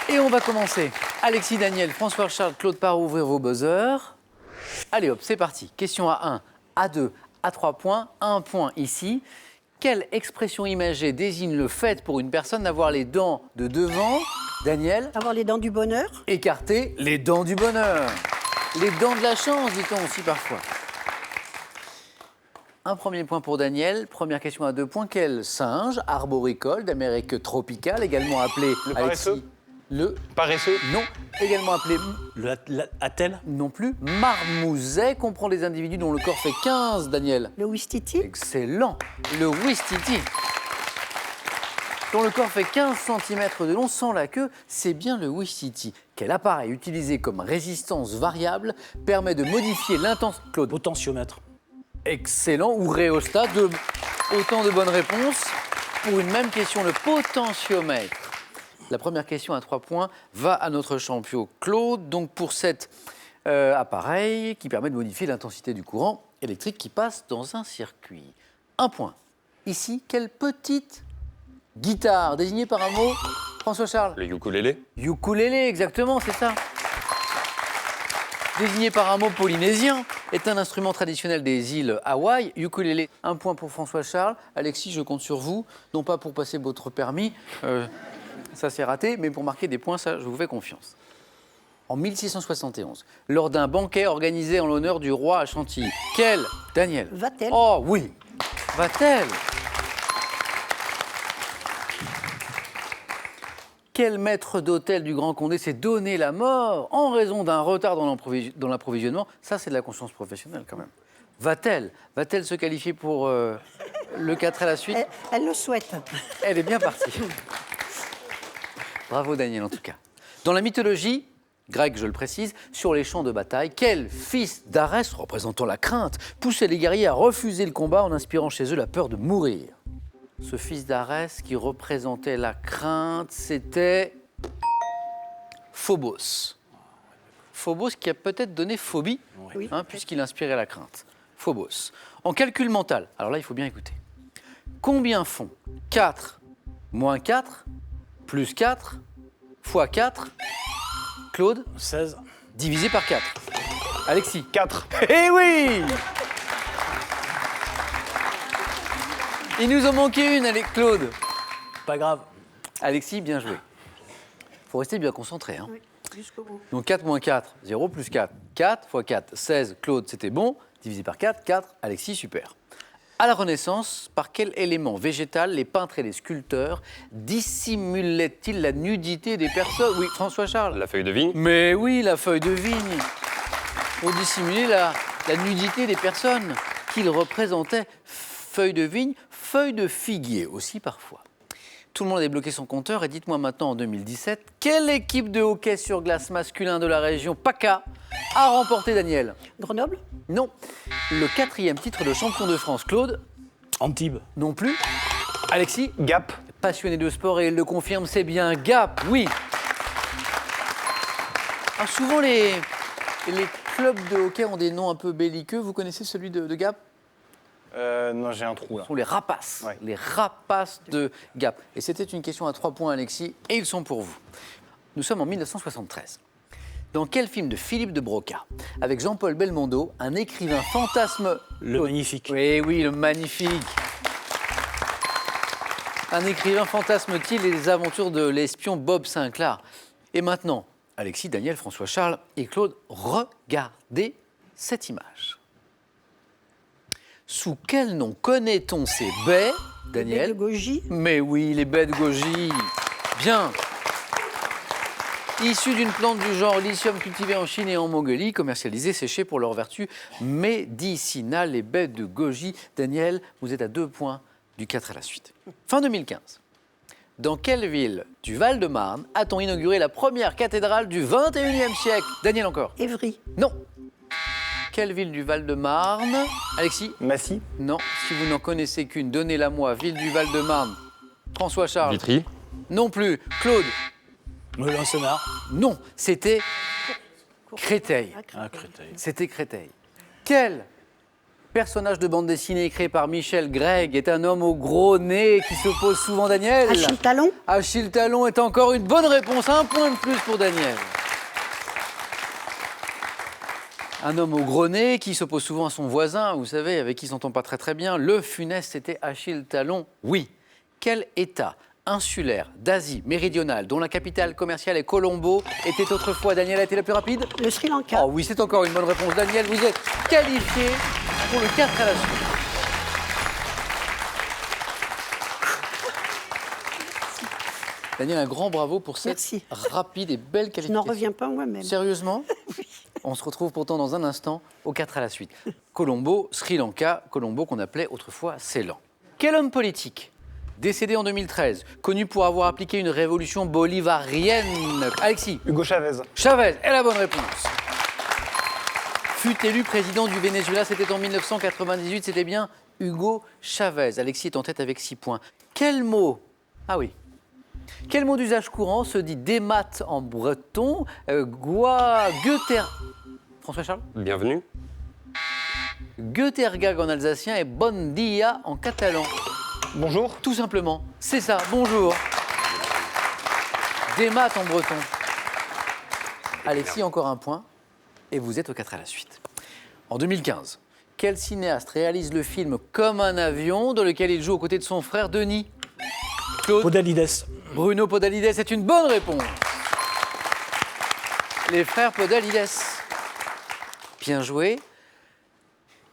Et on va commencer. Alexis, Daniel, François-Charles, Claude Parot, ouvrir vos buzzers. Allez hop, c'est parti. Question à 1, à 2, à 3 points. 1 point ici. Quelle expression imagée désigne le fait pour une personne d'avoir les dents de devant, Daniel? Avoir les dents du bonheur. Écarter les dents du bonheur. Les dents de la chance, dit-on aussi parfois. Un premier point pour Daniel. Première question à 2 points. Quel singe arboricole d'Amérique tropicale, également appelé... Le paresseux. Le Paresseux. Non, également appelé... Attelle. Non plus. Marmouset comprend des individus dont le corps fait 15, Daniel. Le ouistiti. Excellent. Le ouistiti. Dont le corps fait 15 cm de long sans la queue, c'est bien le ouistiti. Quel appareil utilisé comme résistance variable permet de modifier l'intensité... Claude. Potentiomètre. Excellent. Ou rhéostat. Autant de bonnes réponses. Pour une même question, le potentiomètre. La première question à 3 points va à notre champion Claude. Donc pour cet appareil qui permet de modifier l'intensité du courant électrique qui passe dans un circuit. 1 point. Ici, quelle petite guitare désignée par un mot, François-Charles? Le ukulélé. Ukulélé, exactement, c'est ça. Désigné par un mot polynésien, est un instrument traditionnel des îles Hawaï. Ukulélé, 1 point pour François-Charles. Alexis, je compte sur vous, non pas pour passer votre permis, ça c'est raté, mais pour marquer des points, ça, je vous fais confiance. En 1671, lors d'un banquet organisé en l'honneur du roi à Chantilly, quel, Daniel? Vatel. Oh oui, Vatel. Quel maître d'hôtel du Grand Condé s'est donné la mort en raison d'un retard dans l'approvisionnement? Ça, c'est de la conscience professionnelle quand même. Va-t-elle se qualifier pour le 4 à la suite? Elle le souhaite. Elle est bien partie. Bravo Daniel en tout cas. Dans la mythologie grecque, je le précise, sur les champs de bataille, quel fils d'Arès, représentant la crainte, poussait les guerriers à refuser le combat en inspirant chez eux la peur de mourir? Ce fils d'Arès qui représentait la crainte, c'était Phobos. Phobos qui a peut-être donné phobie, Oui. puisqu'il inspirait la crainte. Phobos. En calcul mental, alors là il faut bien écouter. Combien font 4 moins 4 plus 4 fois 4, Claude? 16. Divisé par 4. Alexis? 4. Eh oui! Il nous en manquait une, allez, Claude. Pas grave. Alexis, bien joué. Il faut rester bien concentré. Hein. Oui, jusqu'au bout. Donc 4 moins 4, 0 plus 4. 4 fois 4, 16. Claude, c'était bon. Divisé par 4, 4. Alexis, super. À la Renaissance, par quel élément végétal les peintres et les sculpteurs dissimulaient-ils la nudité des personnes? Oui, François-Charles. La feuille de vigne. Mais oui, la feuille de vigne. Pour dissimuler la nudité des personnes qu'ils représentaient. Feuille de vigne, feuille de figuier aussi parfois. Tout le monde a débloqué son compteur et dites-moi maintenant en 2017, quelle équipe de hockey sur glace masculin de la région PACA a remporté, Daniel? Grenoble. Non. Le 4e titre de champion de France, Claude? Antibes. Non plus. Alexis? Gap. Passionné de sport et il le confirme, c'est bien Gap, oui. Alors souvent les clubs de hockey ont des noms un peu belliqueux. Vous connaissez celui de Gap? Non, j'ai un trou là. Ce sont les rapaces, Ouais. les rapaces de Gap. Et c'était une question à 3 points, Alexis, et ils sont pour vous. Nous sommes en 1973. Dans quel film de Philippe de Broca, avec Jean-Paul Belmondo, un écrivain fantasme... Le magnifique. Oui, oui, le magnifique. Un écrivain fantasme-t-il les aventures de l'espion Bob Sinclair? Et maintenant, Alexis, Daniel, François-Charles et Claude, regardez cette image. Sous quel nom connaît-on ces baies, Daniel? De goji. Mais oui, les baies de goji. Bien. Issues d'une plante du genre Lithium cultivée en Chine et en Mongolie, commercialisées, séchées pour leurs vertus médicinales, les baies de goji. Daniel, vous êtes à 2 points du 4 à la suite. Fin 2015. Dans quelle ville du Val-de-Marne a-t-on inauguré la première cathédrale du 21e siècle? Daniel encore? Évry. Non. Quelle ville du Val-de-Marne? Alexis? Massy. Non. Si vous n'en connaissez qu'une, donnez-la moi. Ville du Val-de-Marne. François-Charles? Vitry. Non plus. Claude? Melun-Sénart. Non. C'était Créteil. Ah, Créteil. C'était Créteil. Quelle personnage de bande dessinée créé par Michel Gregg est un homme au gros nez qui s'oppose souvent à Daniel. Achille Talon. Achille Talon est encore une bonne réponse. Un point de plus pour Daniel. Un homme au gros nez qui s'oppose souvent à son voisin, vous savez, avec qui il s'entend pas très bien. Le funeste, c'était Achille Talon. Oui. Quel État insulaire d'Asie méridionale, dont la capitale commerciale est Colombo, était autrefois, Daniel a été la plus rapide? Le Sri Lanka. Oh oui, c'est encore une bonne réponse. Daniel, vous êtes qualifié pour le 4 à la suite. Daniel, un grand bravo pour cette Merci. rapide et belle Je qualification. n'en reviens pas moi-même. Sérieusement? On se retrouve pourtant dans un instant au 4 à la suite. Colombo, Sri Lanka, Colombo qu'on appelait autrefois Ceylan. Quel homme politique, décédé en 2013, connu pour avoir appliqué une révolution bolivarienne? Alexis. Hugo Chavez. Chavez est la bonne réponse. Fut élu président du Venezuela, c'était en 1998, c'était bien Hugo Chavez. Alexis est en tête avec 6 points. Quel mot? Ah oui. Quel mot d'usage courant se dit démat en breton, Goether... François Charles? Bienvenue. Goethergag en alsacien et bon dia en catalan. Bonjour. Tout simplement, c'est ça, bonjour. Démat en breton. Alexis, encore un point. Et vous êtes au 4 à la suite. En 2015, quel cinéaste réalise le film Comme un avion, dans lequel il joue aux côtés de son frère Denis? Claude. Podalides. Bruno Podalides, c'est une bonne réponse. Les frères Podalides. Bien joué.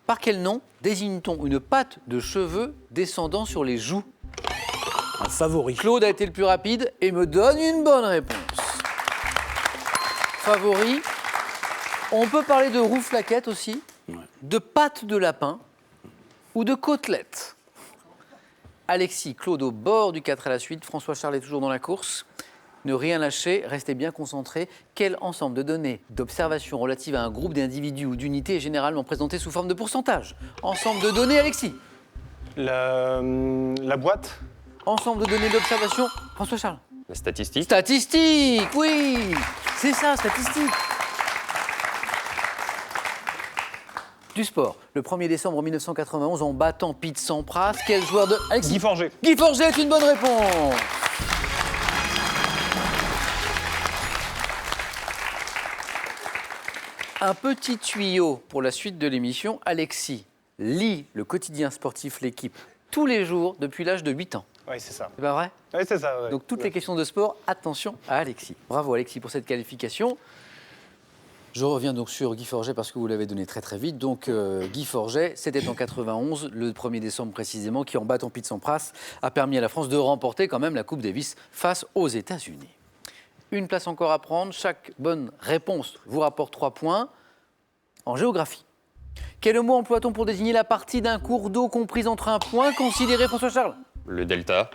Par quel nom désigne-t-on une patte de cheveux descendant sur les joues? Un favori. Claude a été le plus rapide et me donne une bonne réponse. Favori. On peut parler de rouflaquette aussi, de pâte de lapin ou de côtelette. Alexis, Claude au bord du 4 à la suite. François Charles est toujours dans la course. Ne rien lâcher, restez bien concentrés. Quel ensemble de données d'observation relatives à un groupe d'individus ou d'unités est généralement présenté sous forme de pourcentage? Ensemble de données, Alexis. La boîte. Ensemble de données d'observation, François Charles. La statistique. Statistique, oui, c'est ça, statistique. Du sport, le 1er décembre 1991, en battant Pete Sampras, quel joueur de... Alexis. Guy Forget. Guy Forget est une bonne réponse. Un petit tuyau pour la suite de l'émission. Alexis lit le quotidien sportif L'Équipe tous les jours depuis l'âge de 8 ans. Oui, c'est ça. C'est pas vrai? Oui, c'est ça. ouais. Donc toutes Ouais. les questions de sport, attention à Alexis. Bravo Alexis pour cette qualification. Je reviens donc sur Guy Forget parce que vous l'avez donné très vite. Donc Guy Forget, c'était en 91, le 1er décembre précisément, qui en battant Pete Sampras a permis à la France de remporter quand même la Coupe Davis face aux États-Unis. Une place encore à prendre. Chaque bonne réponse vous rapporte 3 points. En géographie, quel mot emploie-t-on pour désigner la partie d'un cours d'eau comprise entre un point considéré, François Charles? Le delta.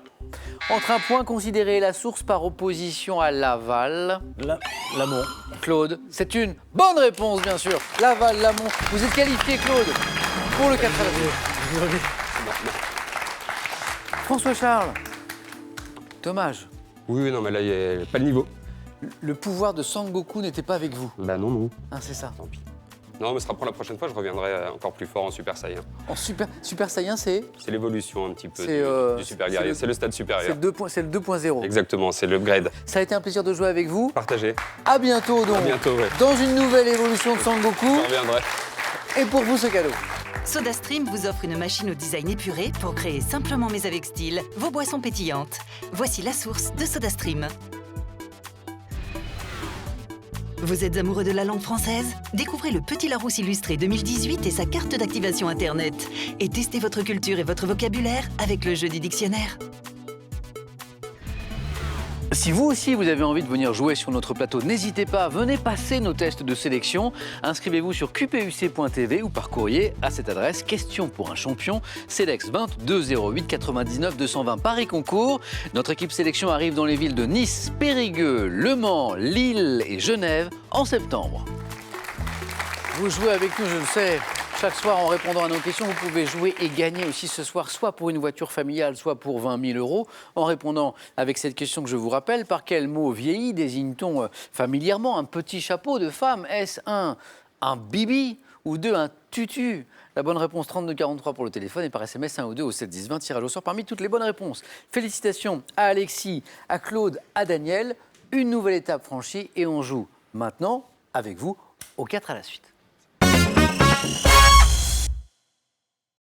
Entre un point considéré et la source par opposition à l'aval. L'amont. Claude, c'est une bonne réponse, bien sûr. L'aval, l'amont. Vous êtes qualifié, Claude, pour le 4 à la suite. François Charles, dommage. Oui, non, mais là, il n'y a pas le niveau. Le pouvoir de Sangoku n'était pas avec vous. Bah non, non. Hein, c'est ça. Tant pis. Non, mais ce sera pour la prochaine fois, je reviendrai encore plus fort en Super Saiyan. En Super Saiyan, c'est C'est l'évolution un petit peu C'est, du super guerrier. C'est le stade supérieur. le 2.0. Exactement, c'est le grade. Ça a été un plaisir de jouer avec vous. Partagé. À bientôt, donc. À bientôt, ouais. Dans une nouvelle évolution de Sangoku. Je reviendrai. Et pour vous, ce cadeau. SodaStream vous offre une machine au design épuré pour créer simplement mais avec style vos boissons pétillantes. Voici la source de SodaStream. Vous êtes amoureux de la langue française? Découvrez le Petit Larousse illustré 2018 et sa carte d'activation Internet. Et testez votre culture et votre vocabulaire avec le jeu du dictionnaire. Si vous aussi vous avez envie de venir jouer sur notre plateau, n'hésitez pas, venez passer nos tests de sélection. Inscrivez-vous sur qpuc.tv ou par courrier à cette adresse. Question pour un champion, Cedex 22 08 99 220 Paris Concours. Notre équipe sélection arrive dans les villes de Nice, Périgueux, Le Mans, Lille et Genève en septembre. Vous jouez avec nous, je le sais. Chaque soir, en répondant à nos questions, vous pouvez jouer et gagner aussi ce soir, soit pour une voiture familiale, soit pour 20 000 euros. En répondant avec cette question que je vous rappelle, par quel mot vieilli désigne-t-on familièrement un petit chapeau de femme? Est-ce un bibi ou 2, un tutu? La bonne réponse 3243 pour le téléphone et par SMS 1 ou 2 au 7 10 20. Tirage au sort parmi toutes les bonnes réponses. Félicitations à Alexis, à Claude, à Daniel. Une nouvelle étape franchie et on joue maintenant avec vous au 4 à la suite.